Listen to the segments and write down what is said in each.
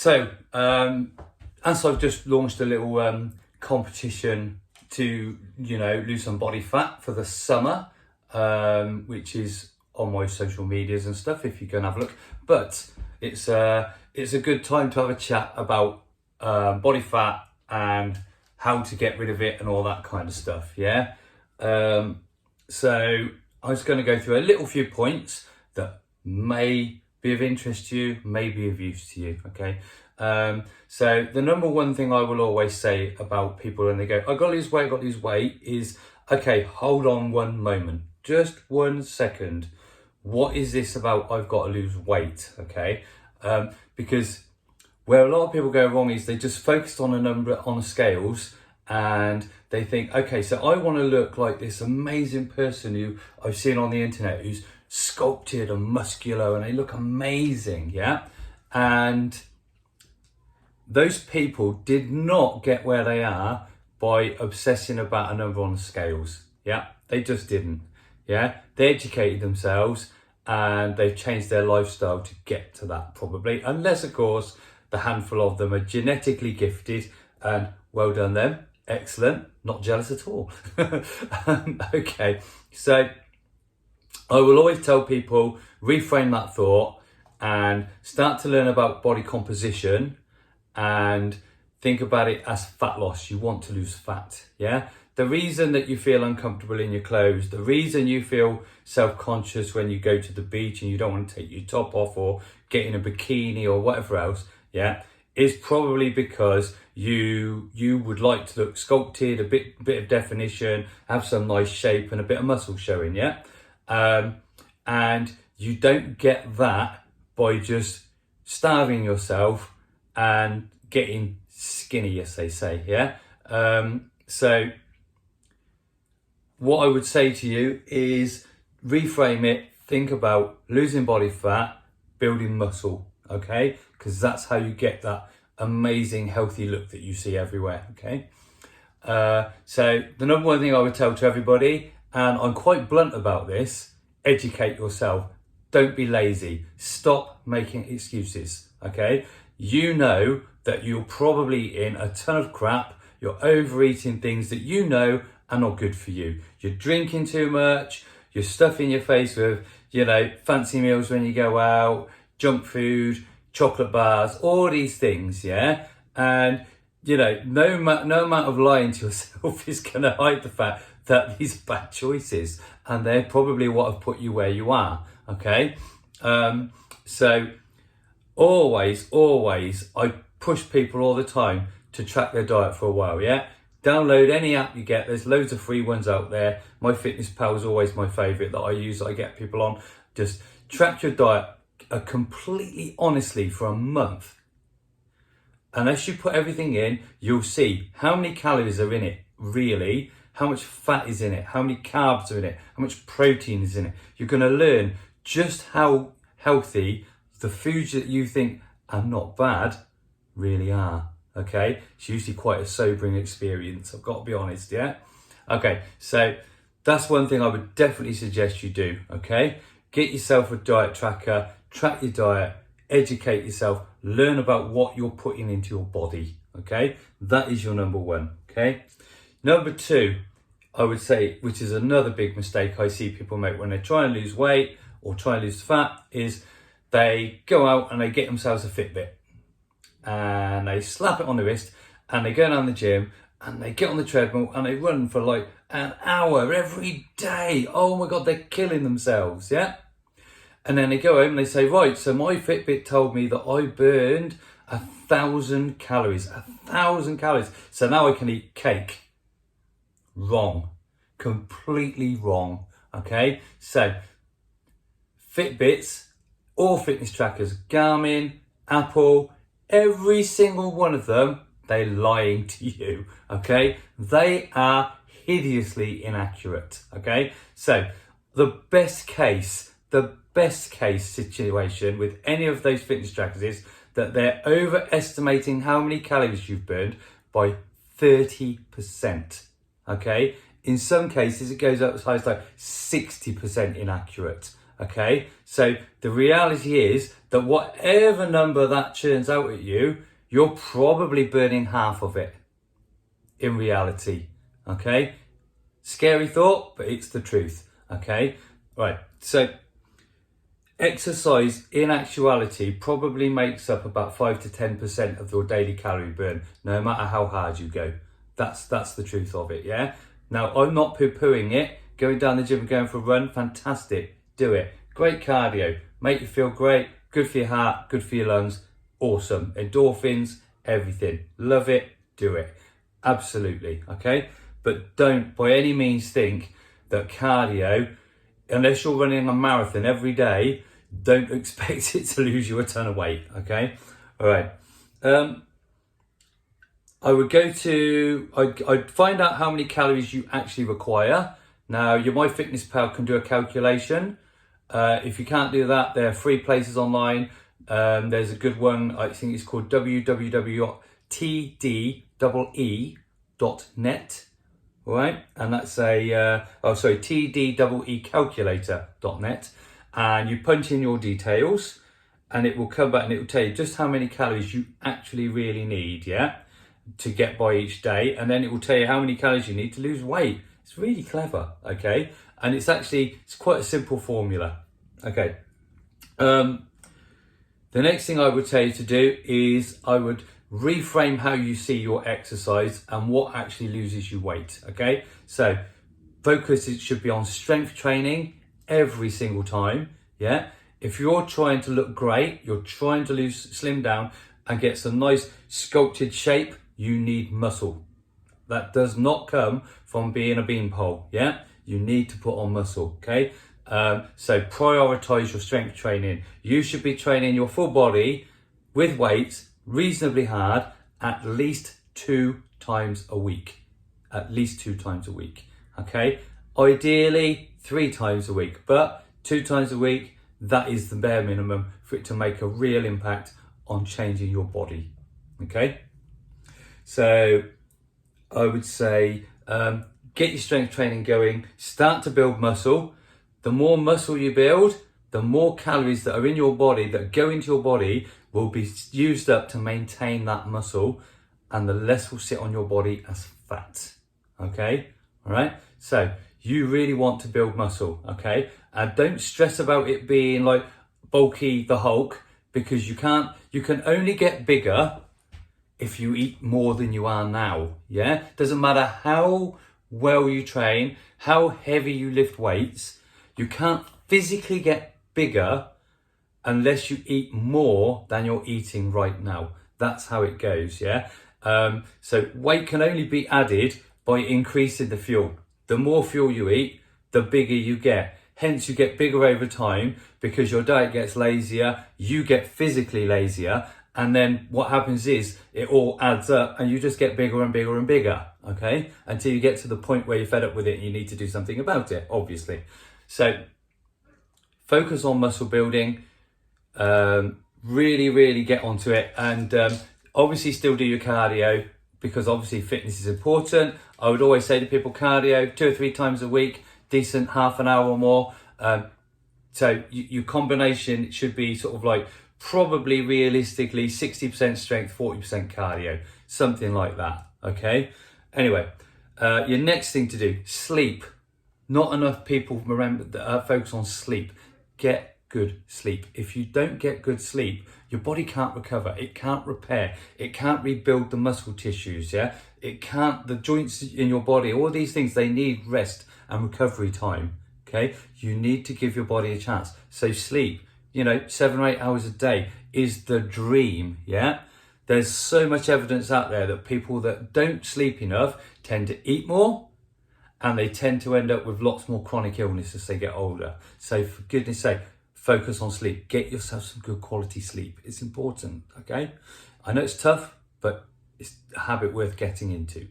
As I've just launched a little competition to, lose some body fat for the summer, which is on my social medias and stuff, if you can have a look. But it's a good time to have a chat about body fat and how to get rid of it and all that kind of stuff, yeah? So I was going to go through a little few points that may be of interest to you, may be of use to you, okay? So the number one thing I will always say about people when they go, I've got to lose weight, is, okay, hold on one moment, just 1 second. What is this about I've got to lose weight, okay? Because where a lot of people go wrong is they just focused on a number on the scales, and they think, okay, so I want to look like this amazing person who I've seen on the internet who's sculpted and muscular and they look amazing, yeah? And those people did not get where they are by obsessing about a number on the scales, yeah? They just didn't, yeah? They educated themselves and they've changed their lifestyle to get to that, probably, unless, of course, the handful of them are genetically gifted, and well done them. Excellent, not jealous at all. Okay, so I will always tell people, reframe that thought and start to learn about body composition and think about it as fat loss. You want to lose fat, yeah? The reason that you feel uncomfortable in your clothes, the reason you feel self-conscious when you go to the beach and you don't want to take your top off or get in a bikini or whatever else, yeah, is probably because you would like to look sculpted, a bit of definition, have some nice shape and a bit of muscle showing, yeah? And you don't get that by just starving yourself and getting skinny, as they say, yeah? So what I would say to you is reframe it, think about losing body fat, building muscle, okay? Because that's how you get that amazing healthy look that you see everywhere, okay? So the number one thing I would tell to everybody, and I'm quite blunt about this, educate yourself. Don't be lazy. Stop making excuses, okay? You know that you're probably in a ton of crap. You're overeating things that you know are not good for you. You're drinking too much. You're stuffing your face with, fancy meals when you go out, junk food, chocolate bars, all these things, yeah? And, no amount of lying to yourself is going to hide the fact that these are bad choices, and they're probably what have put you where you are, okay? So always, I push people all the time to track their diet for a while, yeah? Download any app you get. There's loads of free ones out there. MyFitnessPal is always my favourite that I use, that I get people on. Just track your diet completely honestly for a month. Unless you put everything in, you'll see how many calories are in it, really, how much fat is in it, how many carbs are in it, how much protein is in it. You're going to learn just how healthy the foods that you think are not bad really are, okay? It's usually quite a sobering experience, I've got to be honest, yeah? Okay, so that's one thing I would definitely suggest you do, okay? Get yourself a diet tracker, track your diet, educate yourself, learn about what you're putting into your body, okay? That is your number one, okay? Number two, I would say, which is another big mistake I see people make when they try and lose weight or try and lose fat, is they go out and they get themselves a Fitbit and they slap it on the wrist and they go down the gym and they get on the treadmill and they run for like an hour every day. Oh my God, they're killing themselves, yeah? And then they go home and they say, right, so my Fitbit told me that I burned 1,000 calories, 1,000 calories. So now I can eat cake. Wrong, completely wrong, okay? So Fitbits, all fitness trackers, Garmin, Apple, every single one of them, they're lying to you, okay? They are hideously inaccurate, okay? So the best case situation with any of those fitness trackers is that they're overestimating how many calories you've burned by 30%, okay? In some cases, it goes up as high as like 60% inaccurate, Okay, so the reality is that whatever number that churns out at you, you're probably burning half of it in reality. Okay, scary thought, but it's the truth. Okay, right, so exercise in actuality probably makes up about 5 to 10% of your daily calorie burn, no matter how hard you go. That's the truth of it, yeah? Now, I'm not poo-pooing it. Going down the gym and going for a run, fantastic. Do it. Great cardio. Make you feel great. Good for your heart, good for your lungs. Awesome. Endorphins, everything. Love it. Do it. Absolutely, okay? But don't by any means think that cardio, unless you're running a marathon every day, don't expect it to lose you a ton of weight, okay? All right. I'd find out how many calories you actually require. Now, your MyFitnessPal can do a calculation. If you can't do that, there are free places online. There's a good one, I think it's called www.tdee.net. All right, and that's tdeecalculator.net, and you punch in your details and it will come back and it will tell you just how many calories you actually really need, yeah, to get by each day, and then it will tell you how many calories you need to lose weight. It's really clever, okay, and it's quite a simple formula, okay. The next thing I would tell you to do is I would reframe how you see your exercise and what actually loses you weight, okay? So focus, it should be on strength training every single time, yeah? If you're trying to look great, you're trying to slim down and get some nice sculpted shape, you need muscle. That does not come from being a beanpole, yeah? You need to put on muscle, okay? So prioritize your strength training. You should be training your full body with weights reasonably hard at least 2 times a week. At least 2 times a week, okay? Ideally 3 times a week, but 2 times a week, that is the bare minimum for it to make a real impact on changing your body, okay? So I would say get your strength training going, start to build muscle. The more muscle you build, the more calories that are in your body, that go into your body, will be used up to maintain that muscle, and the less will sit on your body as fat, okay? All right, so you really want to build muscle, okay? And don't stress about it being like bulky the Hulk, because you can only get bigger if you eat more than you are now, yeah? Doesn't matter how well you train, how heavy you lift weights, you can't physically get bigger unless you eat more than you're eating right now. That's how it goes, yeah? So weight can only be added by increasing the fuel. The more fuel you eat, the bigger you get. Hence, you get bigger over time because your diet gets lazier, you get physically lazier, and then what happens is it all adds up and you just get bigger and bigger and bigger, okay? Until you get to the point where you're fed up with it and you need to do something about it, obviously. So focus on muscle building, really get onto it, and obviously still do your cardio, because obviously fitness is important. I would always say to people, cardio 2 or 3 times a week, decent half an hour or more. So your combination should be sort of like probably realistically 60% strength, 40% cardio, something like that, okay? Anyway, your next thing to do, sleep. Not enough people focus on sleep. Get good sleep. If you don't get good sleep, your body can't recover, it can't repair, it can't rebuild the muscle tissues, yeah? It can't, the joints in your body, all these things, they need rest and recovery time, okay? You need to give your body a chance. So sleep, 7 or 8 hours a day is the dream, yeah? There's so much evidence out there that people that don't sleep enough tend to eat more, and they tend to end up with lots more chronic illness as they get older. So for goodness sake, focus on sleep. Get yourself some good quality sleep. It's important, okay? I know it's tough, but it's a habit worth getting into.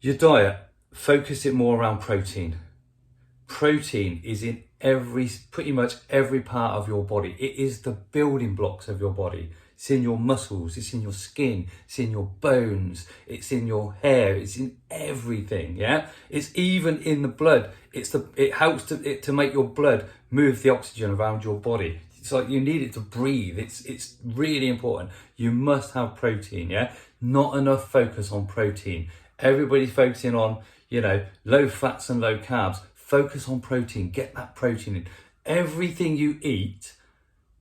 Your diet, focus it more around protein. Protein is in pretty much every part of your body. It is the building blocks of your body. It's in your muscles, it's in your skin, it's in your bones, it's in your hair, it's in everything, yeah? It's even in the blood. It helps to make your blood move the oxygen around your body. It's like you need it to breathe. It's really important. You must have protein, yeah? Not enough focus on protein. Everybody's focusing on, low fats and low carbs. Focus on protein, get that protein in. Everything you eat,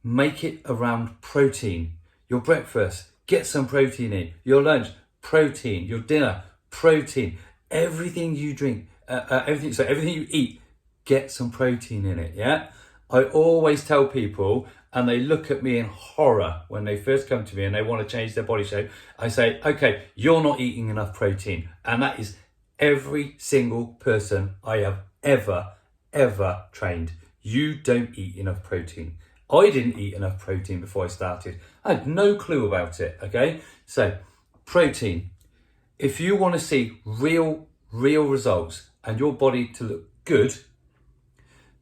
make it around protein. Your breakfast, get some protein in. Your lunch, protein. Your dinner, protein. Everything you drink, everything you eat, get some protein in it, yeah? I always tell people, and they look at me in horror when they first come to me and they want to change their body shape. I say, okay, you're not eating enough protein. And that is every single person I have ever trained. You don't eat enough protein. I didn't eat enough protein before I started. I had no clue about it, okay? So, protein. If you want to see real results and your body to look good,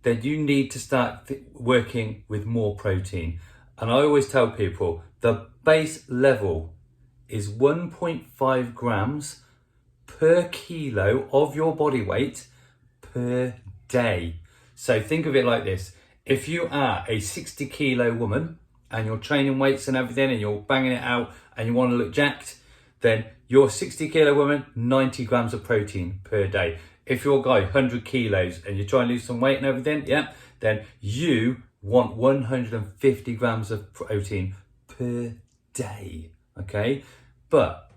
then you need to start working with more protein. And I always tell people the base level is 1.5 grams per kilo of your body weight per day. So think of it like this. If you are a 60 kilo woman and you're training weights and everything and you're banging it out and you want to look jacked, then you're a 60 kilo woman, 90 grams of protein per day. If you're a guy 100 kilos and you're trying to lose some weight and everything, then you want 150 grams of protein per day, okay? But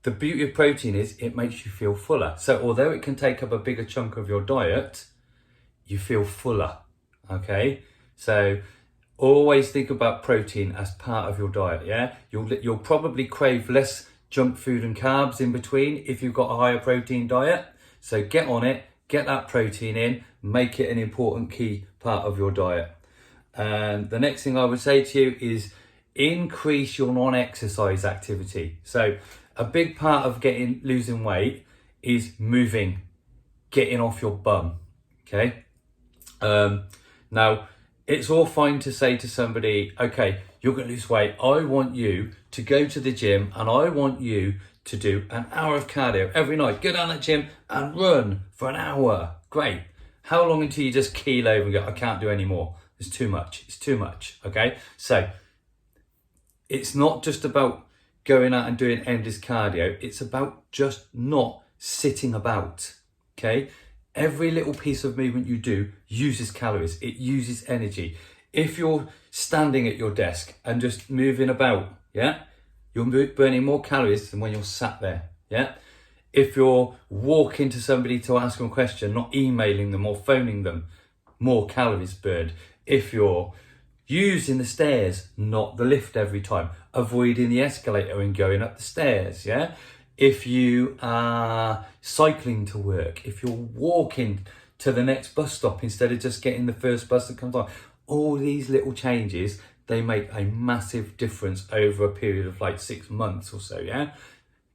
the beauty of protein is it makes you feel fuller. So although it can take up a bigger chunk of your diet, you feel fuller, okay? So always think about protein as part of your diet, yeah? You'll probably crave less junk food and carbs in between if you've got a higher protein diet. So get on it, get that protein in, make it an important key part of your diet. And the next thing I would say to you is increase your non-exercise activity. So a big part of losing weight is moving, getting off your bum, okay? Now, it's all fine to say to somebody, okay, you're going to lose weight. I want you to go to the gym and I want you to do an hour of cardio every night. Go down that gym and run for an hour. Great. How long until you just keel over and go, I can't do any more. It's too much. It's too much. Okay. So it's not just about going out and doing endless cardio. It's about just not sitting about. Okay. Every little piece of movement you do uses calories. It uses energy. If you're standing at your desk and just moving about, you're burning more calories than when you're sat there, If you're walking to somebody to ask them a question, not emailing them or phoning them, more calories burned. If you're using the stairs, not the lift every time, avoiding the escalator and going up the stairs, If you are cycling to work, if you're walking to the next bus stop instead of just getting the first bus that comes on, all these little changes, they make a massive difference over a period of like 6 months or so,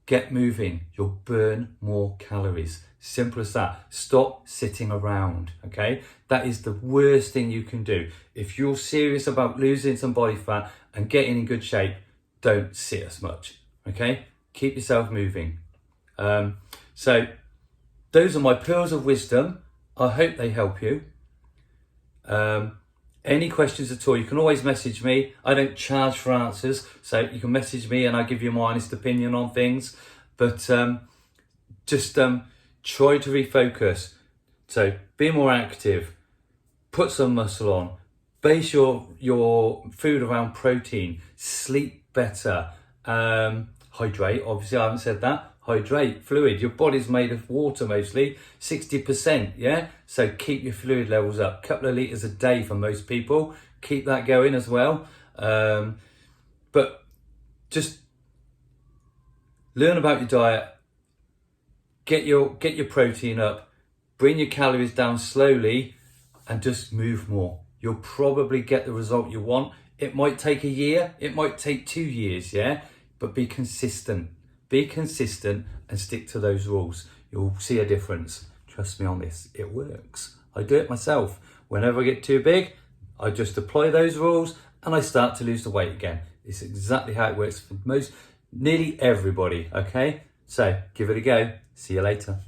Get moving, you'll burn more calories. Simple as that. Stop sitting around, okay? That is the worst thing you can do. If you're serious about losing some body fat and getting in good shape, don't sit as much, okay? Keep yourself moving. So those are my pearls of wisdom. I hope they help you. Any questions at all, you can always message me. I don't charge for answers, so you can message me and I'll give you my honest opinion on things. But just try to refocus. So be more active, put some muscle on, base your food around protein, sleep better, hydrate. Obviously, I haven't said that. Hydrate, fluid. Your body's made of water mostly, 60%, So keep your fluid levels up. Couple of litres a day for most people. Keep that going as well. But just learn about your diet. Get your protein up. Bring your calories down slowly and just move more. You'll probably get the result you want. It might take a year. It might take 2 years, But be consistent. Be consistent and stick to those rules. You'll see a difference. Trust me on this. It works. I do it myself. Whenever I get too big, I just apply those rules and I start to lose the weight again. It's exactly how it works for nearly everybody, okay? So give it a go. See you later.